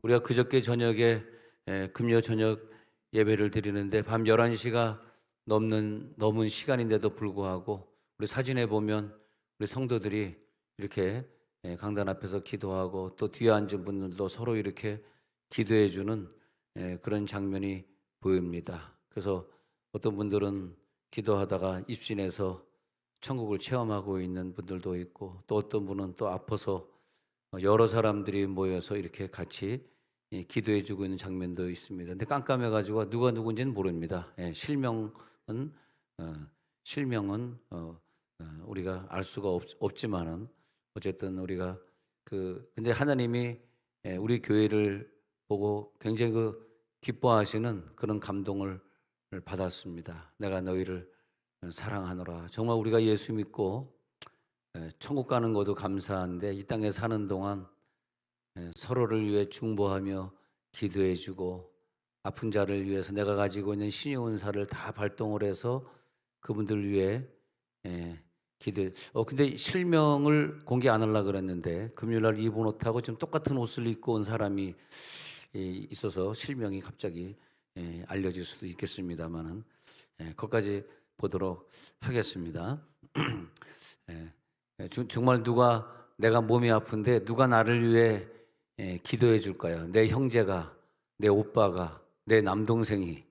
우리가 그저께 저녁에 금요 저녁 예배를 드리는데 밤 11시가 넘은 시간인데도 불구하고 우리 사진에 보면 우리 성도들이 이렇게 강단 앞에서 기도하고 또 뒤에 앉은 분들도 서로 이렇게 기도해 주는 그런 장면이 보입니다. 그래서 어떤 분들은 기도하다가 입신해서 천국을 체험하고 있는 분들도 있고, 또 어떤 분은 또 아파서 여러 사람들이 모여서 이렇게 같이 기도해 주고 있는 장면도 있습니다. 근데 깜깜해 가지고 누가 누군지는 모릅니다. 실명은 어, 실명은 우리가 알 수가 없지만은 어쨌든 우리가 근데 하나님이 우리 교회를 보고 굉장히 기뻐하시는 그런 감동을 받았습니다. 내가 너희를 사랑하노라. 정말 우리가 예수 믿고 천국 가는 것도 감사한데 이 땅에 사는 동안 서로를 위해 중보하며 기도해 주고, 아픈 자를 위해서 내가 가지고 있는 신의 은사를 다 발동을 해서 그분들 위해 기도. 근데 실명을 공개 안 하려고 그랬는데 금요일 날 입은 옷하고 지금 똑같은 옷을 입고 온 사람이 있어서 실명이 갑자기 알려질 수도 있겠습니다만은 그것까지 보도록 하겠습니다. 정말 내가 몸이 아픈데 누가 나를 위해 기도해 줄까요? 내 형제가, 내 오빠가, 내 남동생이,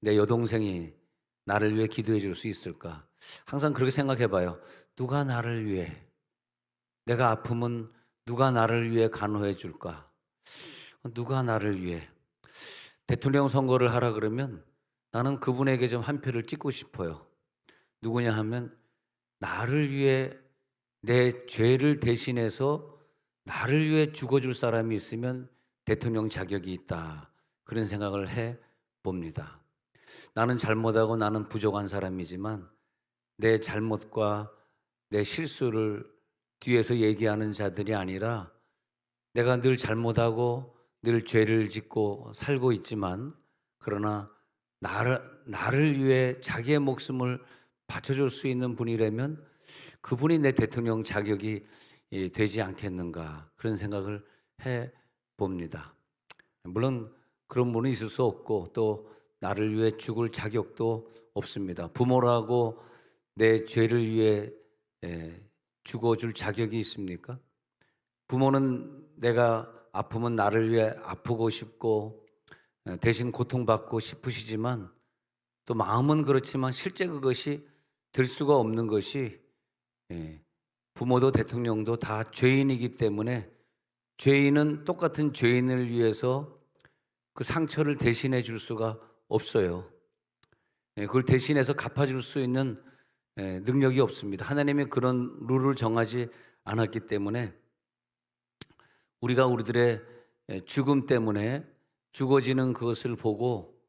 내 여동생이 나를 위해 기도해 줄 수 있을까? 항상 그렇게 생각해 봐요. 누가 나를 위해, 내가 아프면 누가 나를 위해 간호해 줄까? 누가 나를 위해. 대통령 선거를 하라 그러면 나는 그분에게 좀 한 표를 찍고 싶어요. 누구냐 하면 나를 위해 내 죄를 대신해서 나를 위해 죽어줄 사람이 있으면 대통령 자격이 있다. 그런 생각을 해 봅니다. 나는 잘못하고 나는 부족한 사람이지만 내 잘못과 내 실수를 뒤에서 얘기하는 자들이 아니라 내가 늘 잘못하고 늘 죄를 짓고 살고 있지만 그러나 나를 위해 자기의 목숨을 바쳐줄 수 있는 분이라면 그분이 내 대통령 자격이 되지 않겠는가, 그런 생각을 해 봅니다. 물론 그런 분은 있을 수 없고 또 나를 위해 죽을 자격도 없습니다. 부모라고 내 죄를 위해 죽어줄 자격이 있습니까? 부모는 내가 아프면 나를 위해 아프고 싶고 대신 고통받고 싶으시지만 또 마음은 그렇지만 실제 그것이 될 수가 없는 것이, 부모도 대통령도 다 죄인이기 때문에 죄인은 똑같은 죄인을 위해서 그 상처를 대신해 줄 수가 없어요. 그걸 대신해서 갚아줄 수 있는 능력이 없습니다. 하나님이 그런 룰을 정하지 않았기 때문에 우리가 우리들의 죽음 때문에 죽어지는 그것을 보고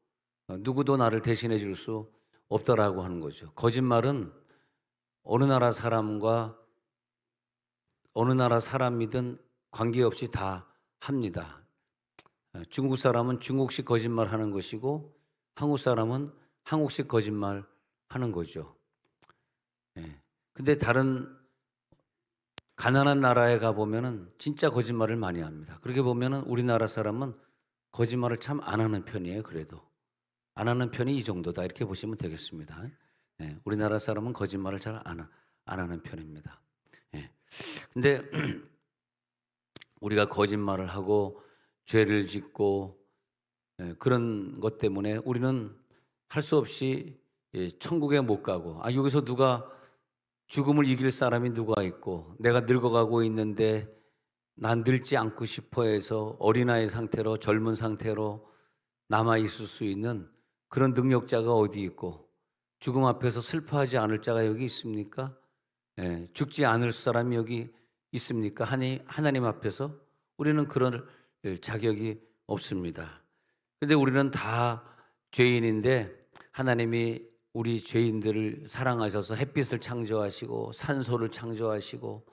누구도 나를 대신해 줄 수 없다라고 하는 거죠. 거짓말은 어느 나라 사람과 어느 나라 사람이든 관계없이 다 합니다. 중국 사람은 중국식 거짓말 하는 것이고 한국 사람은 한국식 거짓말 하는 거죠. 근데 다른 가난한 나라에 가보면은 진짜 거짓말을 많이 합니다. 그렇게 보면은 우리나라 사람은 거짓말을 참 안 하는 편이에요. 그래도 안 하는 편이 이 정도다, 이렇게 보시면 되겠습니다. 우리나라 사람은 거짓말을 잘 안 하는 편입니다. 근데 우리가 거짓말을 하고 죄를 짓고 그런 것 때문에 우리는 할 수 없이 천국에 못 가고, 여기서 누가 죽음을 이길 사람이 누가 있고 내가 늙어가고 있는데 난 늙지 않고 싶어 해서 어린아이 상태로 젊은 상태로 남아있을 수 있는 그런 능력자가 어디 있고 죽음 앞에서 슬퍼하지 않을 자가 여기 있습니까? 죽지 않을 사람이 여기 있습니까? 하나님 앞에서 우리는 그런 자격이 없습니다. 근데 우리는 다 죄인인데 하나님이 우리 죄인들을 사랑하셔서 햇빛을 창조하시고 산소를 창조하시고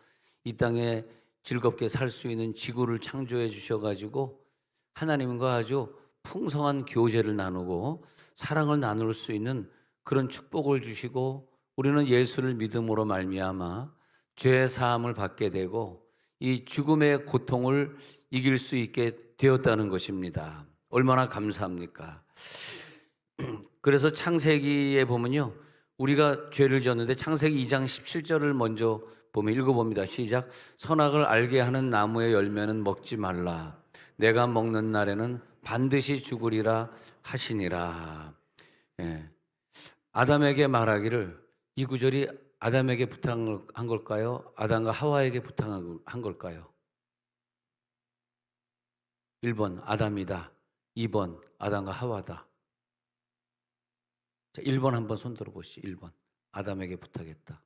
이 땅에 즐겁게 살 수 있는 지구를 창조해 주셔가지고 하나님과 아주 풍성한 교제를 나누고 사랑을 나눌 수 있는 그런 축복을 주시고, 우리는 예수를 믿음으로 말미암아 죄의 사함을 받게 되고 이 죽음의 고통을 이길 수 있게 되었다는 것입니다. 얼마나 감사합니까? 그래서 창세기에 보면요, 우리가 죄를 지었는데 창세기 2장 17절을 먼저 보면 읽어봅니다. 시작. 선악을 알게 하는 나무의 열매는 먹지 말라. 내가 먹는 날에는 반드시 죽으리라 하시니라. 예. 아담에게 말하기를, 이 구절이 아담에게 부탁한 걸까요? 아담과 하와에게 부탁한 걸까요? 1번 아담이다. 2번 아담과 하와다. 자, 1번 한번 손 들어보시죠. 1번 아담에게 부탁했다.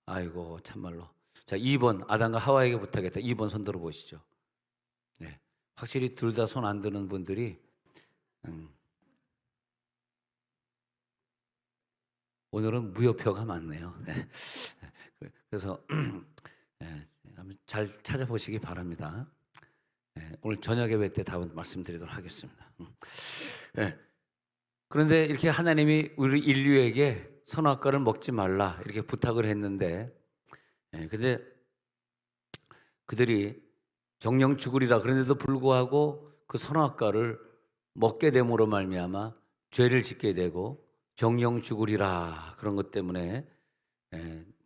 아이고 참말로. 자, 2번 아담과 하와에게 부탁했다. 2번 손 들어보시죠. 네. 확실히 둘 다 손 안 드는 분들이 오늘은 무효표가 많네요. 네. 그래서 한번 잘 찾아보시기 바랍니다. 오늘 저녁 예배 때 답은 말씀드리도록 하겠습니다. 그런데 이렇게 하나님이 우리 인류에게 선악과를 먹지 말라 이렇게 부탁을 했는데, 근데 그들이 정령 죽으리라 그런데도 불구하고 그 선악과를 먹게 됨으로 말미암아 죄를 짓게 되고 정령 죽으리라 그런 것 때문에,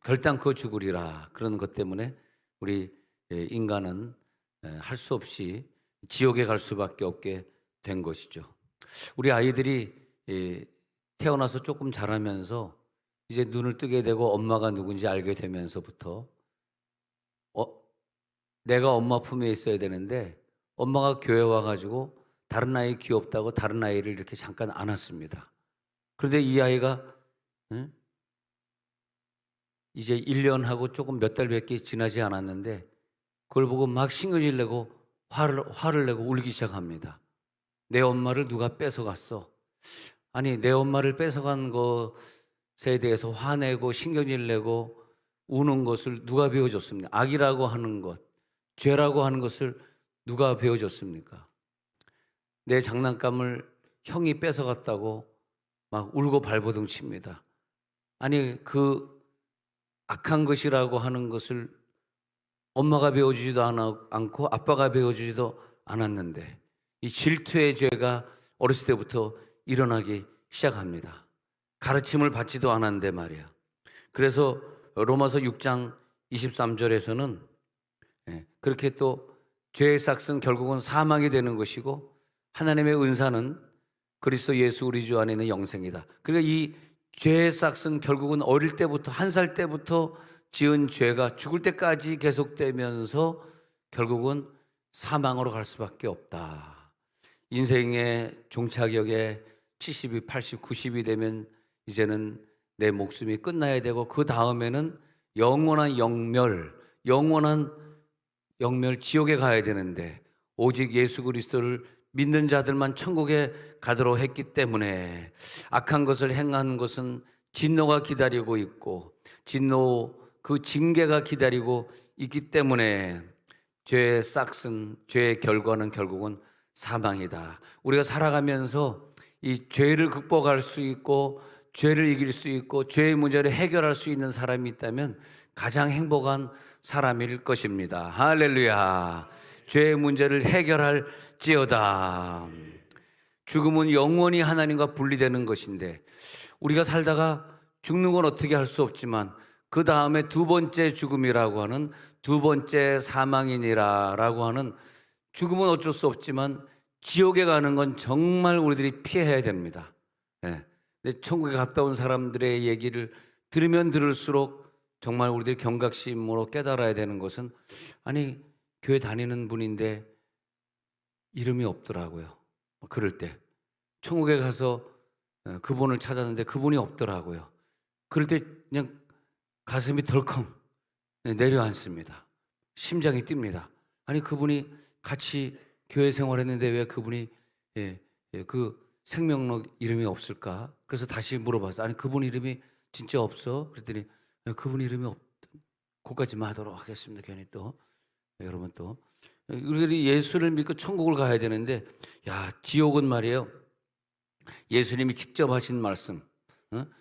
결단코 죽으리라 그런 것 때문에 우리 인간은 할 수 없이 지옥에 갈 수밖에 없게 된 것이죠. 우리 아이들이 태어나서 조금 자라면서 이제 눈을 뜨게 되고 엄마가 누군지 알게 되면서부터 내가 엄마 품에 있어야 되는데 엄마가 교회 와가지고 다른 아이 귀엽다고 다른 아이를 이렇게 잠깐 안았습니다. 그런데 이 아이가 이제 1년하고 조금 몇 달밖에 지나지 않았는데 그걸 보고 막 신경질 내고 화를 내고 울기 시작합니다. 내 엄마를 누가 뺏어갔어. 아니 내 엄마를 뺏어간 것에 대해서 화내고 신경질 내고 우는 것을 누가 배워줬습니까? 악이라고 하는 것, 죄라고 하는 것을 누가 배워줬습니까? 내 장난감을 형이 뺏어갔다고 막 울고 발버둥 칩니다. 아니 그 악한 것이라고 하는 것을 엄마가 배워주지도 않고 아빠가 배워주지도 않았는데 이 질투의 죄가 어렸을 때부터 일어나기 시작합니다. 가르침을 받지도 않았는데 말이야. 그래서 로마서 6장 23절에서는 그렇게 또 죄의 삭은 결국은 사망이 되는 것이고 하나님의 은사는 그리스도 예수 우리 주 안에 있는 영생이다. 그러니까 이 죄의 삭은 결국은 어릴 때부터 1살 때부터 지은 죄가 죽을 때까지 계속되면서 결국은 사망으로 갈 수밖에 없다. 인생의 종착역에 70이 80, 90이 되면 이제는 내 목숨이 끝나야 되고 그 다음에는 영원한 영멸 지옥에 가야 되는데 오직 예수 그리스도를 믿는 자들만 천국에 가도록 했기 때문에 악한 것을 행한 것은 진노가 기다리고 있고 그 징계가 기다리고 있기 때문에 죄의 싹은 죄의 결과는 결국은 사망이다. 우리가 살아가면서 이 죄를 극복할 수 있고 죄를 이길 수 있고 죄의 문제를 해결할 수 있는 사람이 있다면 가장 행복한 사람일 것입니다. 할렐루야. 죄의 문제를 해결할지어다. 죽음은 영원히 하나님과 분리되는 것인데 우리가 살다가 죽는 건 어떻게 할 수 없지만 그 다음에 두 번째 죽음이라고 하는 두 번째 사망이니라라고 하는 죽음은 어쩔 수 없지만 지옥에 가는 건 정말 우리들이 피해야 됩니다. 근데 천국에 갔다 온 사람들의 얘기를 들으면 들을수록 정말 우리들이 경각심으로 깨달아야 되는 것은 아니 교회 다니는 분인데 이름이 없더라고요. 그럴 때 천국에 가서 그분을 찾았는데 그분이 없더라고요. 그럴 때 그냥 가슴이 덜컹 내려앉습니다. 심장이 뜁니다. 아니 그분이 같이 교회 생활했는데 왜 그분이 그 생명록 이름이 없을까? 그래서 다시 물어봤어요. 아니 그분 이름이 진짜 없어? 그랬더니 그분 이름이 거기까지만 하도록 하겠습니다. 괜히 또 여러분 또 우리들이 예수를 믿고 천국을 가야 되는데 지옥은 말이에요. 예수님이 직접 하신 말씀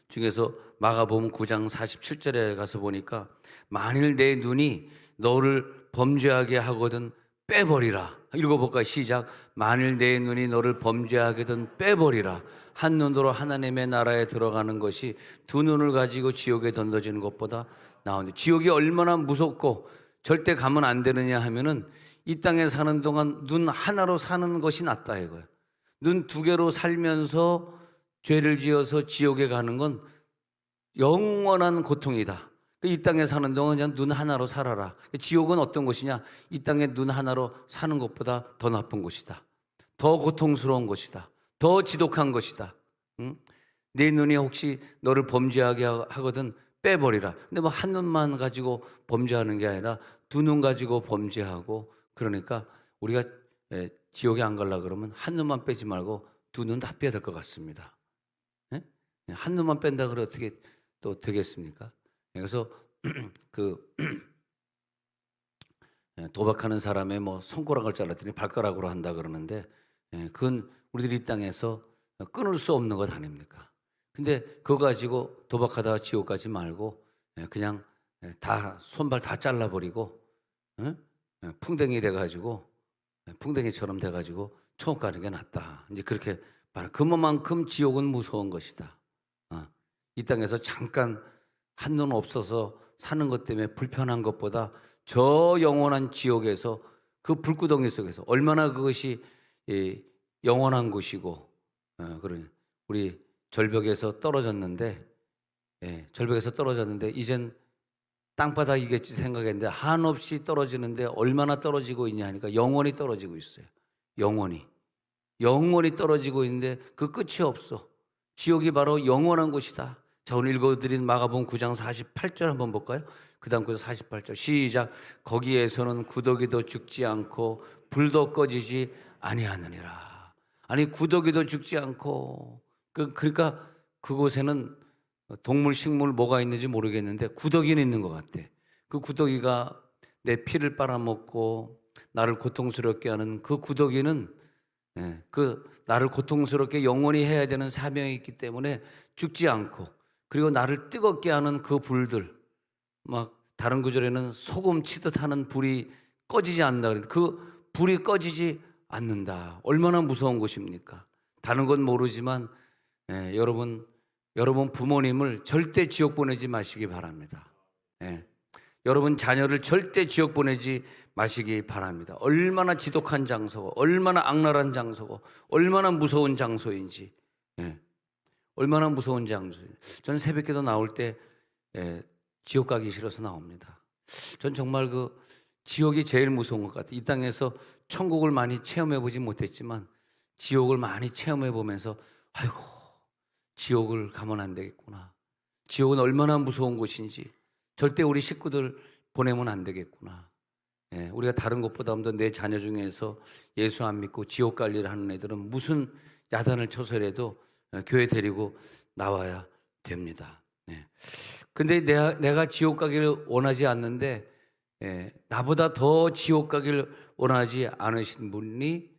중에서 마가복음 9장 47절에 가서 보니까 만일 내 눈이 너를 범죄하게 하거든 빼버리라. 읽어볼까요? 시작. 만일 내 눈이 너를 범죄하게든 빼버리라. 한 눈으로 하나님의 나라에 들어가는 것이 두 눈을 가지고 지옥에 던져지는 것보다 나은데, 지옥이 얼마나 무섭고 절대 가면 안 되느냐 하면은 이 땅에 사는 동안 눈 하나로 사는 것이 낫다 이거예요. 눈 두 개로 살면서 죄를 지어서 지옥에 가는 건 영원한 고통이다. 이 땅에 사는 동안 그냥 눈 하나로 살아라. 지옥은 어떤 곳이냐? 이 땅에 눈 하나로 사는 것보다 더 나쁜 곳이다. 더 고통스러운 것이다. 더 지독한 것이다. 응? 내 눈이 혹시 너를 범죄하게 하거든 빼버리라. 근데 뭐 한 눈만 가지고 범죄하는 게 아니라 두 눈 가지고 범죄하고, 그러니까 우리가 지옥에 안 가려고 그러면 한 눈만 빼지 말고 두 눈 다 빼야 될 것 같습니다. 예? 한 눈만 뺀다 그래 어떻게 또 되겠습니까? 그래서 그 도박하는 사람의 뭐 손가락을 잘랐더니 발가락으로 한다 그러는데, 그건 우리들이 이 땅에서 끊을 수 없는 것 아닙니까? 근데 그거 가지고 도박하다가 지옥 가지 말고 그냥 다 손발 다 잘라버리고 풍뎅이 돼가지고 풍뎅이처럼 돼가지고 천국 가는 게 낫다. 이제 그렇게 말. 그만큼 지옥은 무서운 것이다. 이 땅에서 잠깐 한눈 없어서 사는 것 때문에 불편한 것보다 저 영원한 지옥에서 그 불구덩이 속에서 얼마나 그것이 영원한 곳이고, 그러니 우리 절벽에서 떨어졌는데, 절벽에서 떨어졌는데 이젠 땅바닥이겠지 생각했는데 한없이 떨어지는데 얼마나 떨어지고 있냐 하니까 영원히 떨어지고 있어요. 영원히 떨어지고 있는데 그 끝이 없어. 지옥이 바로 영원한 곳이다. 자, 오늘 읽어드린 마가복음 9장 48절 한번 볼까요? 그 다음 구절 48절 시작. 거기에서는 구더기도 죽지 않고 불도 꺼지지 아니하느니라. 아니 구더기도 죽지 않고, 그러니까 그곳에는 동물 식물 뭐가 있는지 모르겠는데 구더기는 있는 것 같아. 그 구더기가 내 피를 빨아먹고 나를 고통스럽게 하는 그 구더기는 그 나를 고통스럽게 영원히 해야 되는 사명이 있기 때문에 죽지 않고, 그리고 나를 뜨겁게 하는 그 불들, 막 다른 구절에는 소금 치듯 하는 불이 꺼지지 않는다 그랬는데 그 불이 꺼지지 않는다. 얼마나 무서운 것입니까? 다른 건 모르지만 여러분 부모님을 절대 지옥 보내지 마시기 바랍니다. 여러분 자녀를 절대 지옥 보내지 마시기 바랍니다. 얼마나 지독한 장소고 얼마나 악랄한 장소고 얼마나 무서운 장소인지, 얼마나 무서운 장소인지. 저는 새벽기도 나올 때 지옥 가기 싫어서 나옵니다. 전 정말 그 지옥이 제일 무서운 것 같아요. 이 땅에서 천국을 많이 체험해 보지 못했지만 지옥을 많이 체험해 보면서 아이고 지옥을 가면 안 되겠구나. 지옥은 얼마나 무서운 곳인지 절대 우리 식구들 보내면 안 되겠구나. 우리가 다른 것보다 내 자녀 중에서 예수 안 믿고 지옥 갈 일을 하는 애들은 무슨 야단을 쳐서라도 교회 데리고 나와야 됩니다. 근데 내가 지옥 가기를 원하지 않는데 나보다 더 지옥 가기를 원하지 않으신 분이,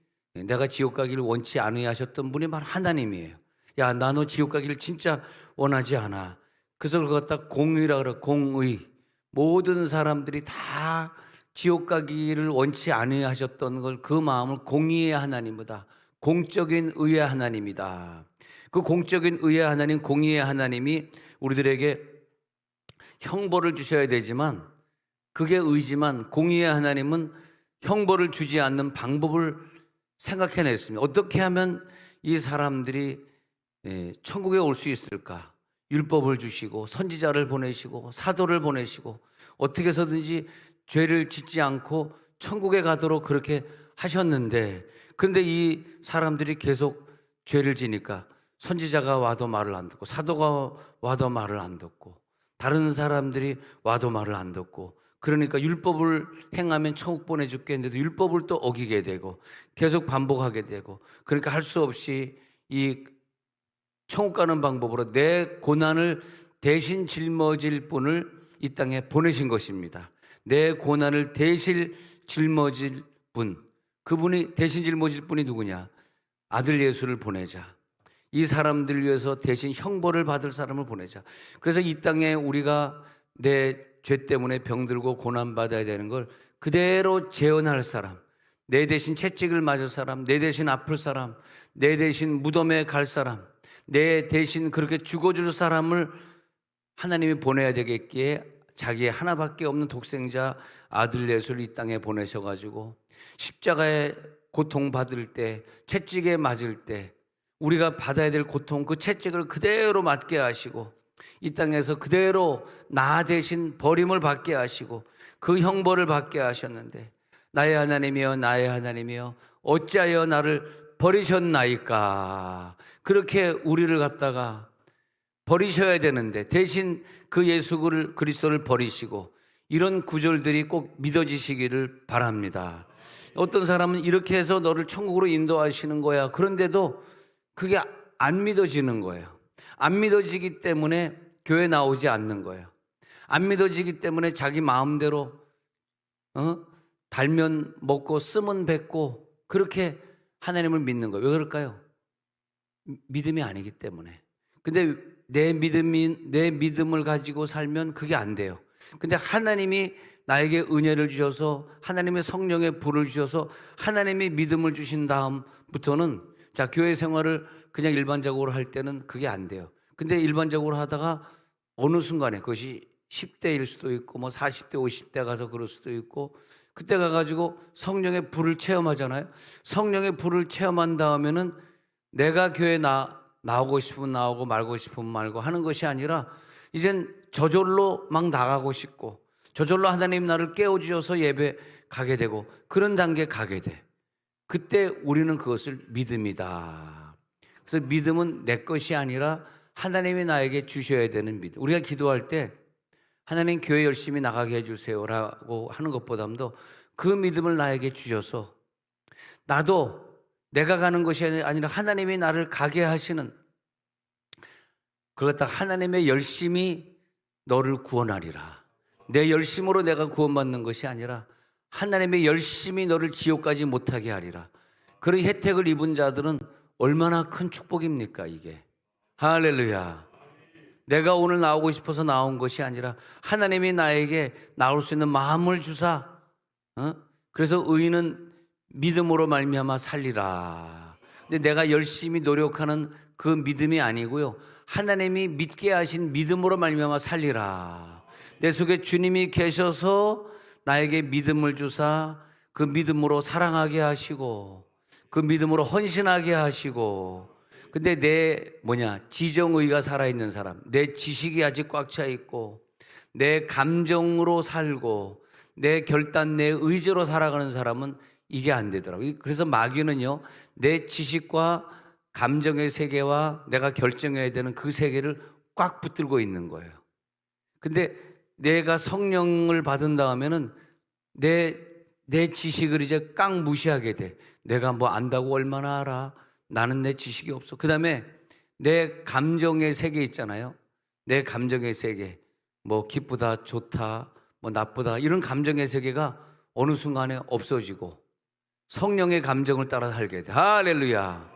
내가 지옥 가기를 원치 않으셨던 분이 바로 하나님이에요. 야, 나 너 지옥 가기를 진짜 원하지 않아. 그래서 그걸 갖다 공의라 그래. 공의. 모든 사람들이 다 지옥 가기를 원치 않으셨던 걸, 그 마음을 공의의 하나님보다 공적인 의의 하나님이다. 그 공적인 의의 하나님, 공의의 하나님이 우리들에게 형벌을 주셔야 되지만, 그게 의지만 공의의 하나님은 형벌을 주지 않는 방법을 생각해냈습니다. 어떻게 하면 이 사람들이 천국에 올 수 있을까? 율법을 주시고 선지자를 보내시고 사도를 보내시고 어떻게 해서든지 죄를 짓지 않고 천국에 가도록 그렇게 하셨는데, 그런데 이 사람들이 계속 죄를 지니까 선지자가 와도 말을 안 듣고 사도가 와도 말을 안 듣고 다른 사람들이 와도 말을 안 듣고, 그러니까 율법을 행하면 천국 보내줄게 했는데도 율법을 또 어기게 되고 계속 반복하게 되고, 그러니까 할 수 없이 이 천국 가는 방법으로 내 고난을 대신 짊어질 분을 이 땅에 보내신 것입니다. 내 고난을 대신 짊어질 분, 그분이 대신 짊어질 분이 누구냐? 아들 예수를 보내자. 이 사람들 위해서 대신 형벌을 받을 사람을 보내자. 그래서 이 땅에 우리가 내 죄 때문에 병들고 고난받아야 되는 걸 그대로 재현할 사람, 내 대신 채찍을 맞을 사람, 내 대신 아플 사람, 내 대신 무덤에 갈 사람, 내 대신 그렇게 죽어줄 사람을 하나님이 보내야 되겠기에 자기의 하나밖에 없는 독생자 아들 예수를 이 땅에 보내셔가지고 십자가에 고통받을 때, 채찍에 맞을 때 우리가 받아야 될 고통, 그 채찍을 그대로 맞게 하시고 이 땅에서 그대로 나 대신 버림을 받게 하시고 그 형벌을 받게 하셨는데, 나의 하나님이여 나의 하나님이여 어찌하여 나를 버리셨나이까. 그렇게 우리를 갖다가 버리셔야 되는데 대신 그 예수 그리스도를 버리시고, 이런 구절들이 꼭 믿어지시기를 바랍니다. 어떤 사람은 이렇게 해서 너를 천국으로 인도하시는 거야. 그런데도 그게 안 믿어지는 거예요. 안 믿어지기 때문에 교회 나오지 않는 거예요. 안 믿어지기 때문에 자기 마음대로 달면 먹고 쓰면 뱉고 그렇게 하나님을 믿는 거예요. 왜 그럴까요? 믿음이 아니기 때문에. 근데 내 믿음을 가지고 살면 그게 안 돼요. 근데 하나님이 나에게 은혜를 주셔서 하나님의 성령의 불을 주셔서 하나님이 믿음을 주신 다음부터는 자, 교회 생활을 그냥 일반적으로 할 때는 그게 안 돼요. 근데 일반적으로 하다가 어느 순간에 그것이 10대일 수도 있고 뭐 40대 50대 가서 그럴 수도 있고, 그때 가가지고 성령의 불을 체험하잖아요. 성령의 불을 체험한 다음에는 내가 교회 나오고 싶으면 나오고 말고 싶으면 말고 하는 것이 아니라 이젠 저절로 막 나가고 싶고 저절로 하나님 나를 깨워주셔서 예배 가게 되고 그런 단계에 가게 돼. 그때 우리는 그것을 믿음이다. 그래서 믿음은 내 것이 아니라 하나님이 나에게 주셔야 되는 믿음. 우리가 기도할 때 하나님 교회 열심히 나가게 해주세요라고 하는 것보다도 그 믿음을 나에게 주셔서 나도 내가 가는 것이 아니라 하나님이 나를 가게 하시는, 그렇다 하나님의 열심히 너를 구원하리라. 내 열심으로 내가 구원받는 것이 아니라 하나님의 열심히 너를 지옥까지 못하게 하리라. 그런 혜택을 입은 자들은 얼마나 큰 축복입니까 이게. 할렐루야. 내가 오늘 나오고 싶어서 나온 것이 아니라 하나님이 나에게 나올 수 있는 마음을 주사, 그래서 의인은 믿음으로 말미암아 살리라. 근데 내가 열심히 노력하는 그 믿음이 아니고요, 하나님이 믿게 하신 믿음으로 말미암아 살리라. 내 속에 주님이 계셔서 나에게 믿음을 주사 그 믿음으로 사랑하게 하시고 그 믿음으로 헌신하게 하시고, 근데 내 지정의가 살아있는 사람, 내 지식이 아직 꽉 차 있고 내 감정으로 살고 내 결단, 내 의지로 살아가는 사람은 이게 안 되더라고요. 그래서 마귀는요, 내 지식과 감정의 세계와 내가 결정해야 되는 그 세계를 꽉 붙들고 있는 거예요. 근데 내가 성령을 받은 다음에는 내 지식을 이제 깡 무시하게 돼. 내가 뭐 안다고 얼마나 알아? 나는 내 지식이 없어. 그 다음에 내 감정의 세계 있잖아요. 내 감정의 세계, 뭐 기쁘다, 좋다, 뭐 나쁘다, 이런 감정의 세계가 어느 순간에 없어지고 성령의 감정을 따라 살게 돼. 할렐루야.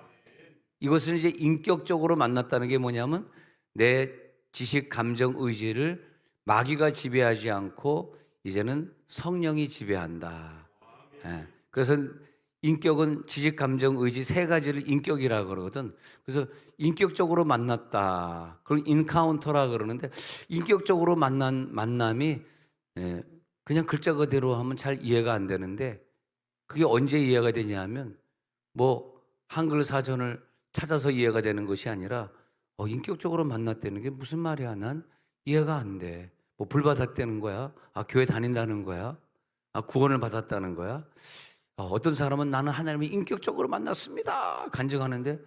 이것은 이제 인격적으로 만났다는 게 뭐냐면 내 지식, 감정, 의지를 마귀가 지배하지 않고 이제는 성령이 지배한다. 그래서 인격은 지식, 감정, 의지 세 가지를 인격이라고 그러거든. 그래서 인격적으로 만났다. 그걸 인카운터라 그러는데, 인격적으로 만난 만남이 그냥 글자 그대로 하면 잘 이해가 안 되는데, 그게 언제 이해가 되냐 하면 뭐 한글 사전을 찾아서 이해가 되는 것이 아니라 인격적으로 만났다는 게 무슨 말이야? 난 이해가 안 돼. 뭐 불 받았다는 거야? 교회 다닌다는 거야? 구원을 받았다는 거야? 어떤 사람은 나는 하나님을 인격적으로 만났습니다 간증하는데,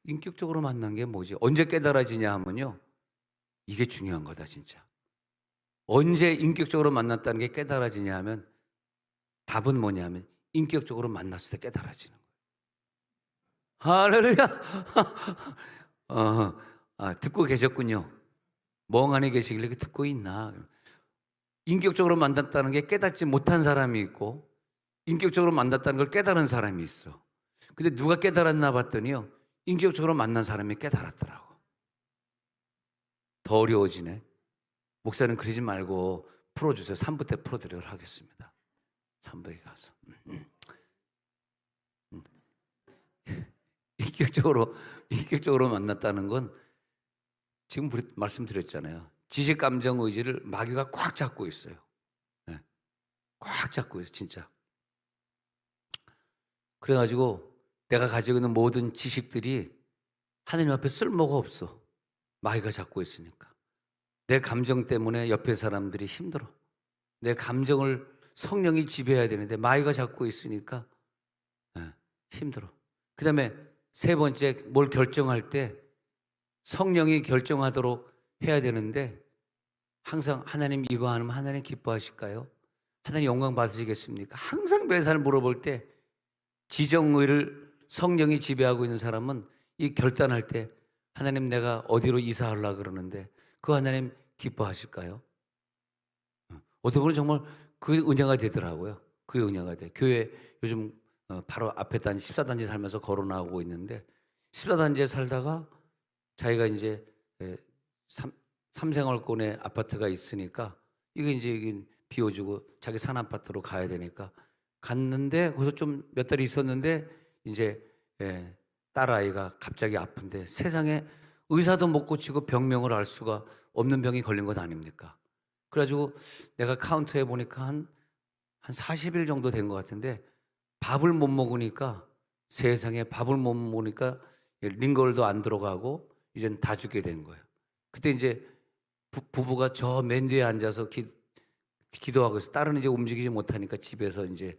인격적으로 만난 게 뭐지? 언제 깨달아지냐 하면요, 이게 중요한 거다 진짜. 언제 인격적으로 만났다는 게 깨달아지냐 하면 답은 뭐냐면 인격적으로 만났을 때 깨달아지는 거예요. 할렐루야. 듣고 계셨군요. 멍하니 계시길래 듣고 있나. 인격적으로 만났다는 게 깨닫지 못한 사람이 있고 인격적으로 만났다는 걸 깨달은 사람이 있어. 근데 누가 깨달았나 봤더니요, 인격적으로 만난 사람이 깨달았더라고. 더 어려워지네. 목사는 그러지 말고 풀어주세요. 3부 때 풀어드리도록 하겠습니다. 3부에 가서. 인격적으로 만났다는 건 지금 말씀드렸잖아요. 지식, 감정, 의지를 마귀가 꽉 잡고 있어요. 네. 꽉 잡고 있어요, 진짜. 그래가지고 내가 가지고 있는 모든 지식들이 하나님 앞에 쓸모가 없어. 마귀가 잡고 있으니까. 내 감정 때문에 옆에 사람들이 힘들어. 내 감정을 성령이 지배해야 되는데 마귀가 잡고 있으니까 힘들어. 그 다음에 세 번째, 뭘 결정할 때 성령이 결정하도록 해야 되는데 항상 하나님 이거 하면 하나님 기뻐하실까요? 하나님 영광 받으시겠습니까? 항상 매사를 물어볼 때 지정의를 성령이 지배하고 있는 사람은 이 결단할 때 하나님 내가 어디로 이사하려고 그러는데 그 하나님 기뻐하실까요? 어떤 분은 정말 그 은혜가 되더라고요. 그 은혜가 돼. 교회 요즘 바로 앞에 단지 14단지 살면서 거론하고 있는데 14단지에 살다가 자기가 이제 삼생활권의 아파트가 있으니까 이게 비워주고 자기 산 아파트로 가야 되니까 갔는데 거기서 좀 몇 달 있었는데 이제 딸아이가 갑자기 아픈데 세상에 의사도 못 고치고 병명을 알 수가 없는 병이 걸린 것 아닙니까? 그래가지고 내가 카운트해 보니까 한 40일 정도 된 것 같은데 밥을 못 먹으니까 세상에 밥을 못 먹으니까 링걸도 안 들어가고 이젠 다 죽게 된 거예요. 그때 이제 부부가 저 맨 뒤에 앉아서 기도하고 있어. 딸은 이제 움직이지 못하니까 집에서 이제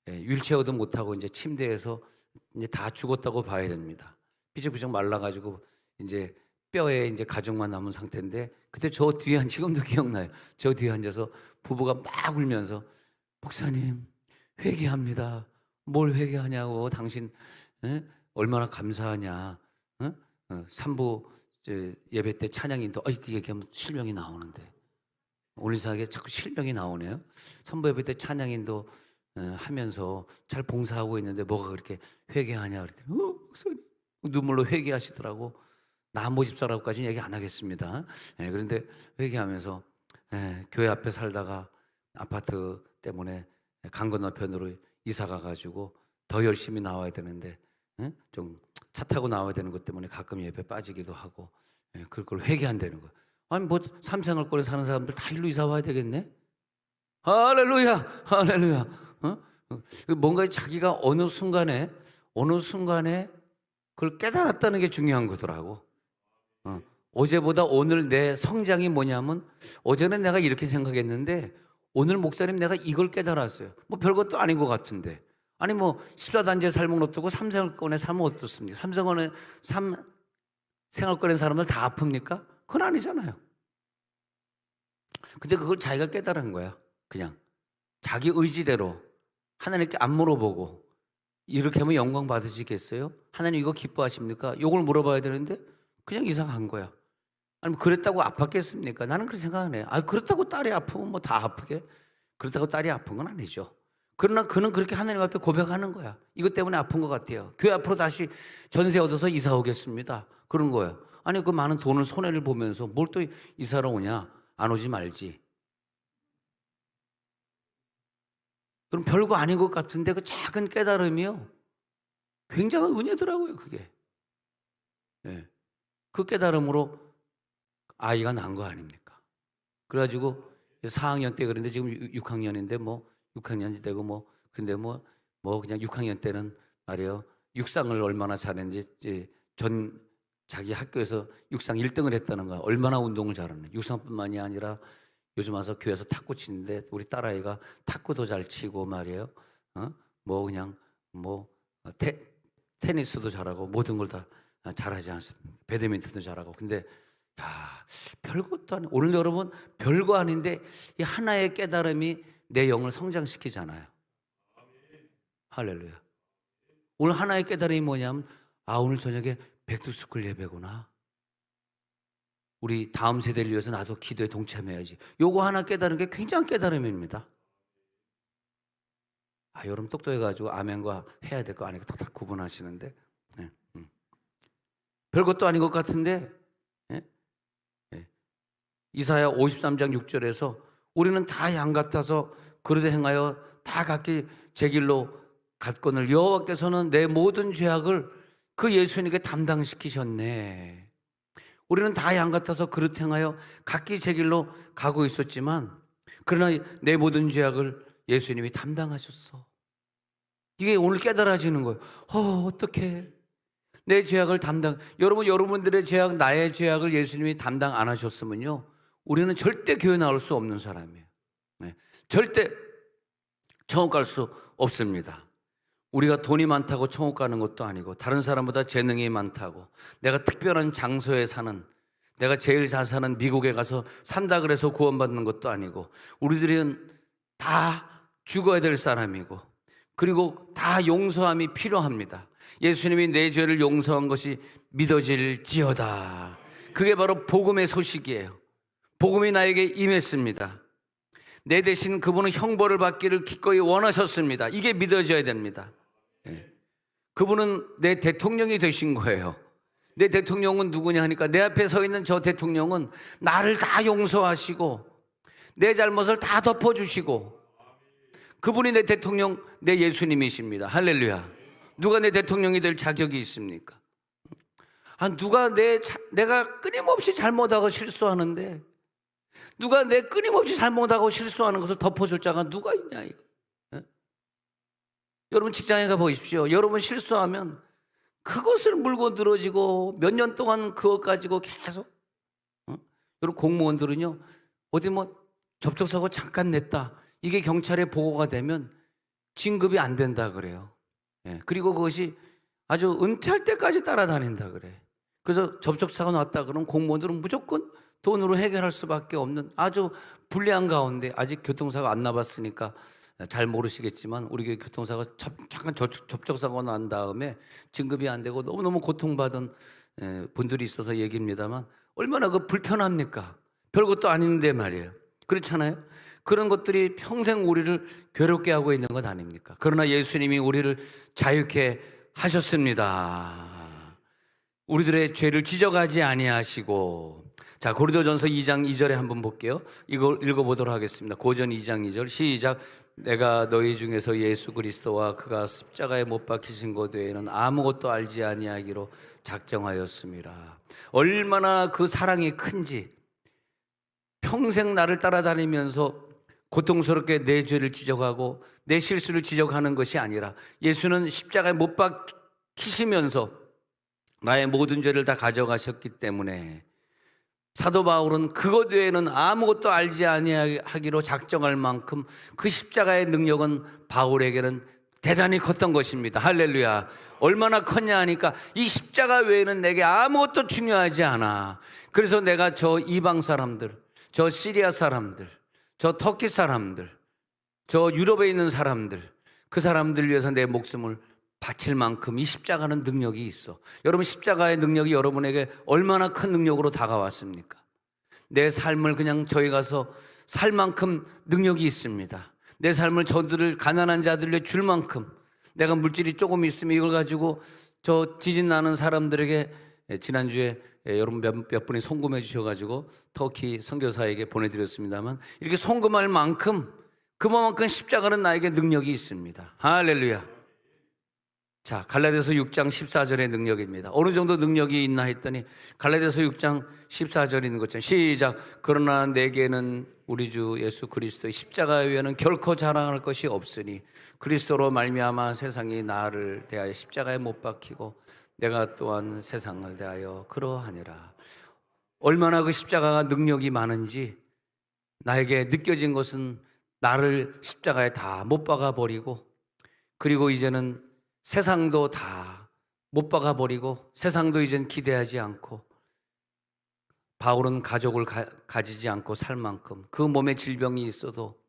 휠체어도 못 타고 이제 침대에서 이제 다 죽었다고 봐야 됩니다. 삐죽삐죽 말라가지고 이제 뼈에 이제 가죽만 남은 상태인데 그때 저 뒤에 지금도 기억나요. 저 뒤에 앉아서 부부가 막 울면서 목사님 회개합니다. 뭘 회개하냐고 당신 얼마나 감사하냐. 산부 예배 때 찬양인도 그 얘기하면 실명이 나오는데 오늘 이상하게 자꾸 실명이 나오네요. 산부 예배 때 찬양인도 하면서 잘 봉사하고 있는데 뭐가 그렇게 회개하냐 그랬더니 목사님 눈물로 회개하시더라고. 나 모집사라고까지는 얘기 안 하겠습니다. 그런데 회개하면서 교회 앞에 살다가 아파트 때문에 강 건너편으로 이사 가가지고 더 열심히 나와야 되는데 좀 차 타고 나와야 되는 것 때문에 가끔 예배 빠지기도 하고 그걸 회개한다는 거야. 아니 뭐 삼생활권에 사는 사람들 다 일로 이사 와야 되겠네? 할렐루야, 할렐루야. 뭔가 자기가 어느 순간에 그걸 깨달았다는 게 중요한 거더라고. 어제보다 오늘 내 성장이 뭐냐면 어제는 내가 이렇게 생각했는데 오늘 목사님 내가 이걸 깨달았어요. 뭐 별것도 아닌 것 같은데. 아니 뭐 14단지에 살면 어떻고 삼생활권에 살면 어떻습니까? 삼생활권에 사람들 다 아픕니까? 그건 아니잖아요. 근데 그걸 자기가 깨달은 거야. 그냥 자기 의지대로 하나님께 안 물어보고 이렇게 하면 영광 받으시겠어요? 하나님 이거 기뻐하십니까? 이걸 물어봐야 되는데 그냥 이사 간 거야. 아니 그랬다고 아팠겠습니까? 나는 그렇게 생각하네. 그렇다고 딸이 아프면 뭐 다 아프게? 그렇다고 딸이 아픈 건 아니죠. 그러나 그는 그렇게 하나님 앞에 고백하는 거야. 이것 때문에 아픈 것 같아요. 교회 앞으로 다시 전세 얻어서 이사 오겠습니다. 그런 거예요. 아니 그 많은 돈을 손해를 보면서 뭘 또 이사로 오냐? 안 오지 말지. 그럼 별거 아닌 것 같은데 그 작은 깨달음이요. 굉장한 은혜더라고요, 그게. 그 깨달음으로 아이가 난 거 아닙니까? 그래가지고 4학년 때 그런데 지금 6학년인데 뭐 6학년이 되고 뭐 근데 뭐 그냥 6학년 때는 말이에요. 육상을 얼마나 잘했는지 자기 학교에서 육상 1등을 했다는 거야. 얼마나 운동을 잘하는. 육상뿐만이 아니라 요즘 와서 교회에서 탁구 치는데 우리 딸아이가 탁구도 잘 치고 말이에요. 뭐 그냥 뭐 테니스도 잘하고 모든 걸 다 잘하지 않습니까? 배드민턴도 잘하고. 근데 야, 별것도 아니. 오늘 여러분 별거 아닌데 이 하나의 깨달음이 내 영을 성장시키잖아요. 할렐루야. 오늘 하나의 깨달음이 뭐냐면 오늘 저녁에 백두스쿨 예배구나. 우리 다음 세대를 위해서 나도 기도에 동참해야지. 요거 하나 깨달은 게 굉장한 깨달음입니다. 여러분 똑똑해가지고 아멘과 해야 될 거 아니까 탁탁 구분하시는데 별것도 아닌 것 같은데 이사야 53장 6절에서 우리는 다 양 같아서 그러되 행하여 다 각기 제 길로 갔거늘 여호와께서는 내 모든 죄악을 그 예수님께 담당시키셨네. 우리는 다 양 같아서 그릇 행하여 각기 제 길로 가고 있었지만 그러나 내 모든 죄악을 예수님이 담당하셨어. 이게 오늘 깨달아지는 거예요. 어떡해. 내 죄악을 여러분들의 죄악, 나의 죄악을 예수님이 담당 안 하셨으면요, 우리는 절대 교회 나올 수 없는 사람이에요. 네. 절대 천국 갈 수 없습니다. 우리가 돈이 많다고 천국 가는 것도 아니고, 다른 사람보다 재능이 많다고, 내가 특별한 장소에 사는, 내가 제일 잘 사는 미국에 가서 산다 그래서 구원받는 것도 아니고, 우리들은 다 죽어야 될 사람이고, 그리고 다 용서함이 필요합니다. 예수님이 내 죄를 용서한 것이 믿어질지어다. 그게 바로 복음의 소식이에요. 복음이 나에게 임했습니다. 내 대신 그분은 형벌을 받기를 기꺼이 원하셨습니다. 이게 믿어져야 됩니다. 그분은 내 대통령이 되신 거예요. 내 대통령은 누구냐 하니까, 내 앞에 서 있는 저 대통령은 나를 다 용서하시고 내 잘못을 다 덮어주시고, 그분이 내 대통령, 내 예수님이십니다. 할렐루야. 누가 내 대통령이 될 자격이 있습니까? 누가 내가 끊임없이 잘못하고 실수하는데, 누가 내 끊임없이 잘못하고 실수하는 것을 덮어줄 자가 누가 있냐, 이거. 여러분 직장에 가 보십시오. 여러분 실수하면 그것을 물고 늘어지고 몇 년 동안 그것 가지고 계속, 여러분 공무원들은요, 어디 접촉사고 잠깐 냈다, 이게 경찰에 보고가 되면 진급이 안 된다 그래요. 그리고 그것이 아주 은퇴할 때까지 따라다닌다 그래. 그래서 접촉사고 났다 그러면 공무원들은 무조건 돈으로 해결할 수밖에 없는 아주 불리한 가운데, 아직 교통사고 안 나봤으니까 잘 모르시겠지만, 우리 교회 교통사고 잠깐 접촉사고 난 다음에 진급이 안 되고 너무너무 고통받은 분들이 있어서 얘기입니다만, 얼마나 그 불편합니까? 별것도 아닌데 말이에요. 그렇잖아요. 그런 것들이 평생 우리를 괴롭게 하고 있는 것 아닙니까? 그러나 예수님이 우리를 자유케 하셨습니다. 우리들의 죄를 지적하지 아니하시고. 자, 고린도전서 2장 2절에 한번 볼게요. 이걸 읽어보도록 하겠습니다. 고전 2장 2절 시작. 내가 너희 중에서 예수 그리스도와 그가 십자가에 못 박히신 것 외에는 아무것도 알지 아니하기로 작정하였습니다. 얼마나 그 사랑이 큰지, 평생 나를 따라다니면서 고통스럽게 내 죄를 지적하고 내 실수를 지적하는 것이 아니라, 예수는 십자가에 못 박히시면서 나의 모든 죄를 다 가져가셨기 때문에, 사도 바울은 그것 외에는 아무것도 알지 아니하기로 작정할 만큼 그 십자가의 능력은 바울에게는 대단히 컸던 것입니다. 할렐루야. 얼마나 컸냐 하니까, 이 십자가 외에는 내게 아무것도 중요하지 않아. 그래서 내가 저 이방 사람들, 저 시리아 사람들, 저 터키 사람들, 저 유럽에 있는 사람들, 그 사람들 위해서 내 목숨을 바칠 만큼 이 십자가는 능력이 있어. 여러분, 십자가의 능력이 여러분에게 얼마나 큰 능력으로 다가왔습니까? 내 삶을 그냥 저희 가서 살 만큼 능력이 있습니다. 내 삶을 저들을, 가난한 자들에게 줄 만큼, 내가 물질이 조금 있으면 이걸 가지고 저 지진 나는 사람들에게, 지난주에 여러분 몇 분이 송금해 주셔가지고 터키 선교사에게 보내드렸습니다만, 이렇게 송금할 만큼, 그만큼 십자가는 나에게 능력이 있습니다. 할렐루야. 자, 갈라디아서 6장 14절의 능력입니다. 어느 정도 능력이 있나 했더니, 갈라디아서 6장 14절에 있는 것처럼 시작. 그러나 내게는 우리 주 예수 그리스도의 십자가 외에는 결코 자랑할 것이 없으니 그리스도로 말미암아 세상이 나를 대하여 십자가에 못 박히고 내가 또한 세상을 대하여 그러하니라. 얼마나 그 십자가가 능력이 많은지 나에게 느껴진 것은, 나를 십자가에 다 못 박아버리고, 그리고 이제는 세상도 다 못 박아버리고, 세상도 이젠 기대하지 않고, 바울은 가족을 가지지 않고 살 만큼, 그 몸에 질병이 있어도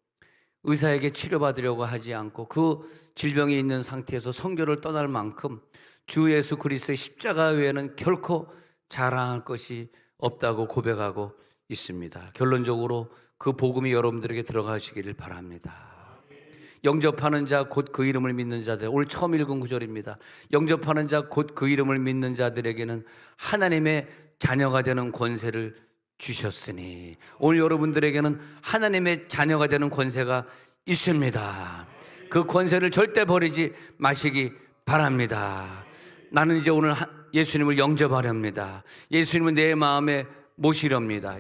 의사에게 치료받으려고 하지 않고 그 질병이 있는 상태에서 선교를 떠날 만큼 주 예수 그리스도의 십자가 외에는 결코 자랑할 것이 없다고 고백하고 있습니다. 결론적으로 그 복음이 여러분들에게 들어가시기를 바랍니다. 영접하는 자 곧 그 이름을 믿는 자들, 오늘 처음 읽은 구절입니다. 영접하는 자 곧 그 이름을 믿는 자들에게는 하나님의 자녀가 되는 권세를 주셨으니, 오늘 여러분들에게는 하나님의 자녀가 되는 권세가 있습니다. 그 권세를 절대 버리지 마시기 바랍니다. 나는 이제 오늘 예수님을 영접하렵니다. 예수님을 내 마음에 모시렵니다.